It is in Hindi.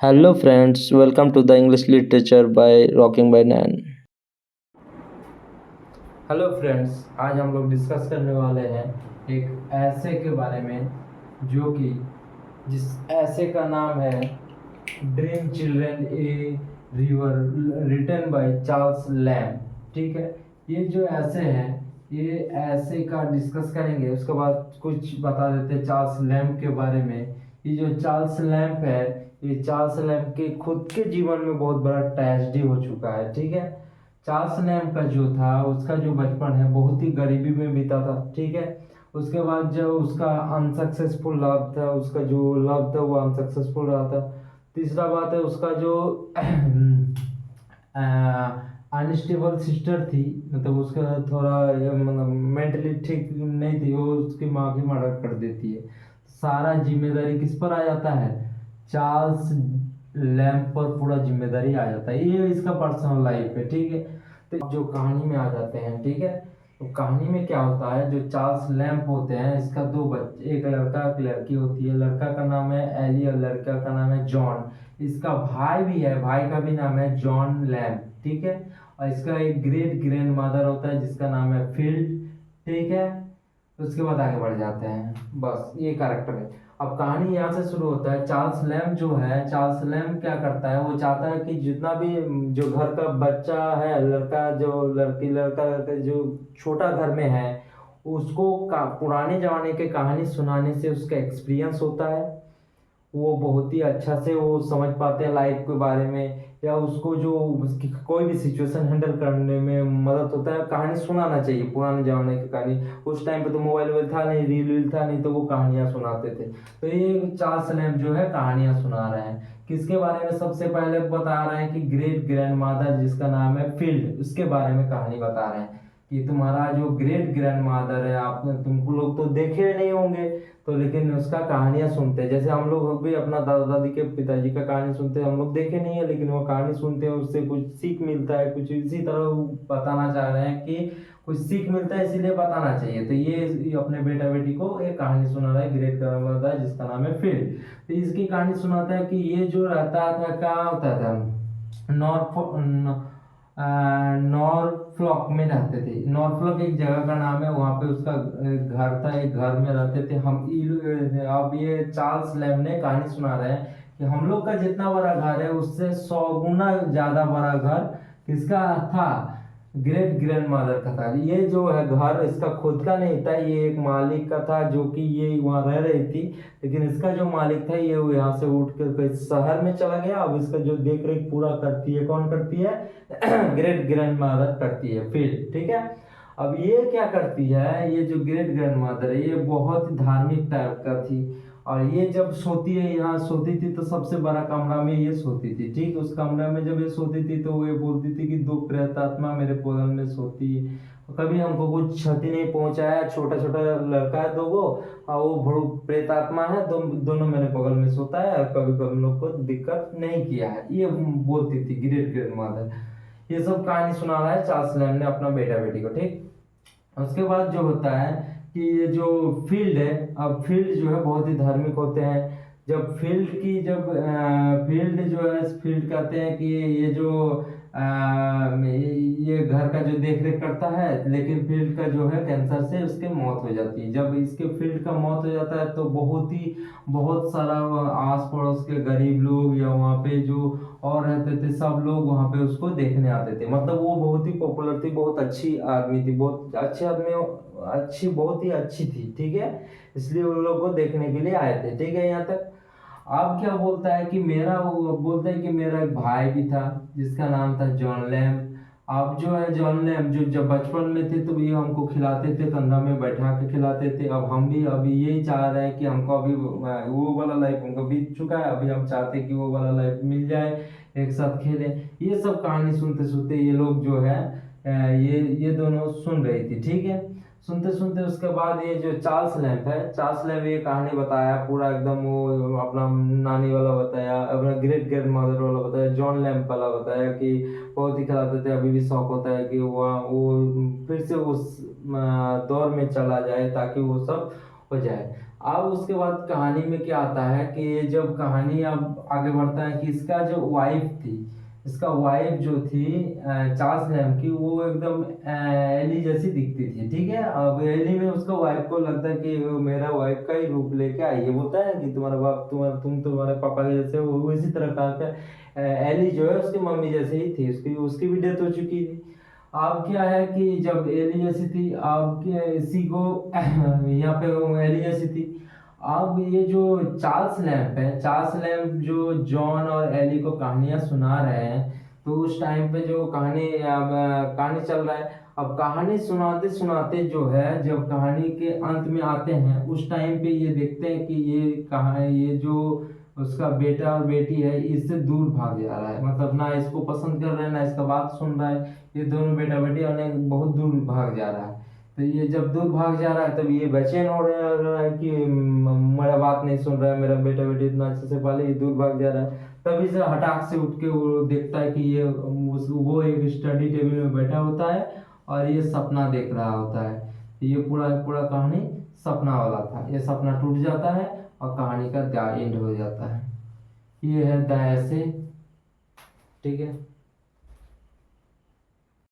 Hello friends, welcome to the English literature by Rocking by Nan। Hello friends, आज हम लोग डिस्कस करने वाले हैं एक ऐसे के बारे में जो कि जिस ऐसे का नाम है dream children a reverie written by Charles Lamb. ठीक है, ये जो ऐसे है ये ऐसे का डिस्कस करेंगे। उसके बाद कुछ बता देते हैं चार्ल्स लैम्ब के बारे में। ये जो चार्ल्स लैम्ब है, ये चार्ल्स लैम्ब के खुद के जीवन में बहुत बड़ा ट्रेजेडी हो चुका है। ठीक है, चार्ल्स लैम्ब का जो था उसका जो बचपन है बहुत ही गरीबी में बीता था। ठीक है, उसके बाद जो उसका अनसक्सेसफुल लव था, उसका जो लव था वो अनसक्सेसफुल रहा था। तीसरा बात है उसका जो अनस्टेबल सिस्टर थी, मतलब उसका थोड़ा मतलब मेंटली ठीक नहीं थी, वो उसकी माँ की मर्डर कर देती है। सारा जिम्मेदारी किस पर आ जाता है? चार्ल्स लैम्प पर पूरा जिम्मेदारी आ जाता है। ये इसका पर्सनल लाइफ है। ठीक है, तो जो कहानी में आ जाते हैं। ठीक है, तो कहानी में क्या होता है, जो चार्ल्स लैम्प होते हैं इसका दो बच्चे, एक लड़का एक लड़की होती है। लड़का का नाम है एली और लड़का का नाम है जॉन। इसका भाई भी है, भाई का भी नाम है जॉन लैम्प। ठीक है, और इसका एक ग्रेट ग्रैंड मदर होता है जिसका नाम है फील्ड। ठीक है, उसके बाद आगे बढ़ जाते हैं। बस ये कैरेक्टर है। अब कहानी यहाँ से शुरू होता है। चार्ल्स लैम्ब जो है, चार्ल्स लैम्ब क्या करता है, वो चाहता है कि जितना भी जो घर का बच्चा है, लड़का जो लड़की लड़का लड़का जो छोटा घर में है, उसको पुराने जमाने के कहानी सुनाने से उसका एक्सपीरियंस होता है। वो बहुत ही अच्छा से वो समझ पाते हैं लाइफ के बारे में, या उसको जो उसकी कोई भी सिचुएशन हैंडल करने में मदद होता है। कहानी सुनाना चाहिए, पुराने जमाने की कहानी। उस टाइम पे तो मोबाइल वोबाइल था नहीं, रील वील था नहीं, तो वो कहानियां सुनाते थे। तो ये चार्ल्स लैम्ब जो है कहानियां सुना रहे हैं। किसके बारे में? सबसे पहले बता रहे हैं कि ग्रेट ग्रैंड मादर जिसका नाम है फील्ड, उसके बारे में कहानी बता रहे हैं कि तुम्हारा जो ग्रेट ग्रैंड मादर है, आपने तुमको लोग तो देखे नहीं होंगे, तो लेकिन उसका कहानियां सुनते हैं। जैसे हम लोग भी अपना दादा दादी के पिताजी का कहानी सुनते हैं, हम लोग देखे नहीं है लेकिन वो कहानी सुनते हैं, उससे कुछ सीख मिलता है। कुछ इसी तरह वो बताना चाह रहे हैं कि कुछ सीख मिलता है, इसीलिए बताना चाहिए। तो ये अपने बेटा बेटी को एक कहानी सुना रहा है ग्रेट ग्रैंडमदर जिसका नाम है फील्ड। तो इसकी कहानी सुनाता है कि ये जो रहता था, क्या होता था, नॉर्थ नॉरफ्लॉक में रहते थे। नॉरफ्लॉक एक जगह का नाम है, वहाँ पे उसका घर था, एक घर में रहते थे। अब ये चार्ल्स लैम्ब ने कहानी सुना रहे हैं कि हम लोग का जितना बड़ा घर है उससे 100 गुना ज्यादा बड़ा घर किसका था? ग्रेट ग्रैंड मदर का था। ये जो है घर इसका खुद का नहीं था, ये एक मालिक का था जो कि ये वहाँ रह रही थी। लेकिन इसका जो मालिक था ये यहाँ से उठ कर शहर में चला गया। अब इसका जो देख रेख पूरा करती है, कौन करती है? ग्रेट ग्रैंड मदर करती है, फिर ठीक है। अब ये क्या करती है, ये जो ग्रेट ग्रैंड मदर है ये बहुत ही धार्मिक टाइप का थी। और ये जब सोती है, यहाँ सोती थी तो सबसे बड़ा कमरा में ये सोती थी। ठीक, उस कमरे में जब ये सोती थी तो ये बोलती थी कि दो प्रेतात्मा मेरे बगल में सोती है। कभी हमको कुछ क्षति नहीं पहुंचाया, छोटा छोटा लड़का है दो वो, और वो बड़ो प्रेतात्मा है, दोनों मेरे बगल में सोता है, और कभी कभी हम लोग को दिक्कत नहीं किया है, ये बोलती थी ग्रेट ग्रैंड मदर। ये सब कहानी सुना रहा है चार्ल्स लैम्ब ने अपना बेटा बेटी को। ठीक, उसके बाद जो होता है कि ये जो फील्ड है, अब फील्ड जो है बहुत ही धार्मिक होते हैं। जब फील्ड की जब फील्ड जो है, फील्ड कहते हैं कि ये जो ये घर का जो देख रेख करता है, लेकिन फील्ड का जो है कैंसर से उसकी मौत हो जाती है। जब इसके फील्ड का मौत हो जाता है तो बहुत सारा आस पड़ोस के गरीब लोग या वहाँ पे जो और रहते थे सब लोग वहाँ पे उसको देखने आते थे। मतलब वो बहुत ही पॉपुलर थी, बहुत अच्छी आदमी थी, बहुत अच्छे आदमी, अच्छी, बहुत ही अच्छी थी। ठीक है, इसलिए उन लोग को देखने के लिए आए थे। ठीक है, यहाँ तक। अब क्या बोलता है कि मेरा, वो बोलता है कि मेरा एक भाई भी था जिसका नाम था जॉन लैम्ब। अब जो है जॉन लैम्ब जो जब बचपन में थे तो ये हमको खिलाते थे, कंधा में बैठा के खिलाते थे। अब हम भी अभी यही चाह रहे हैं कि हमको अभी वो वाला लाइफ हमको बीत चुका है, अभी हम चाहते हैं कि वो वाला लाइफ मिल जाए, एक साथ खेलें। ये सब कहानी सुनते सुनते ये लोग जो है ये दोनों सुन रही थी। ठीक है, सुनते सुनते उसके बाद ये जो चार्ल्स लैम्प है, चार्ल्स लैम्प ये कहानी बताया पूरा एकदम, वो अपना नानी वाला बताया, अपना ग्रेट ग्रैंड मदर वाला बताया, जॉन लैम्प वाला बताया कि बहुत ही खिलाते थे। अभी भी शौक होता है कि वो फिर से उस दौर में चला जाए ताकि वो सब हो जाए। अब उसके बाद कहानी में क्या आता है कि ये जब कहानी अब आगे बढ़ता है कि इसका जो वाइफ थी, इसका वाइफ जो थी चार्ल्स लैम्ब की, वो एकदम एली जैसी दिखती थी, ठीक है। अब एली में उसका वाइफ को लगता है कि वो मेरा वाइफ का ही रूप लेके आई है, बोलता है कि तुम्हारा बाप तुम तुम्हारे पापा के जैसे हो, वो इसी तरह कहा था। एली जो है उसकी मम्मी जैसे ही थी, उसकी उसकी भी डेथ हो चुकी थी। अब क्या है कि जब एली जैसी थी, अब इसी को यहाँ पे वो एली जैसी थी। अब ये जो चार्ल्स लैम्प है, चार्ल्स लैम्प जो जॉन और एली को कहानियां सुना रहे हैं, तो उस टाइम पे जो कहानी चल रहा है। अब कहानी सुनाते सुनाते जो है, जब कहानी के अंत में आते हैं, उस टाइम पे ये देखते हैं कि ये जो उसका बेटा और बेटी है, इससे दूर भाग जा रहा है, मतलब ना इसको पसंद कर रहा है, ना इसका बात सुन रहा है। ये दोनों बेटा बेटी उन्हें बहुत दूर भाग जा रहा है। तो ये जब दूर भाग जा रहा है, तब ये बेचैन हो रहा है कि मेरा बात नहीं सुन रहा है, मेरा बेटा बेटी इतना अच्छे से पाले, ये दूर भाग जा रहा है। तभी से हटाक से उठ के वो देखता है कि वो एक स्टडी टेबल में बैठा होता है और ये सपना देख रहा होता है। तो ये पूरा पूरा कहानी सपना वाला था, ये सपना टूट जाता है और कहानी का द एंड हो जाता है। ये है द ऐसे, ठीक है।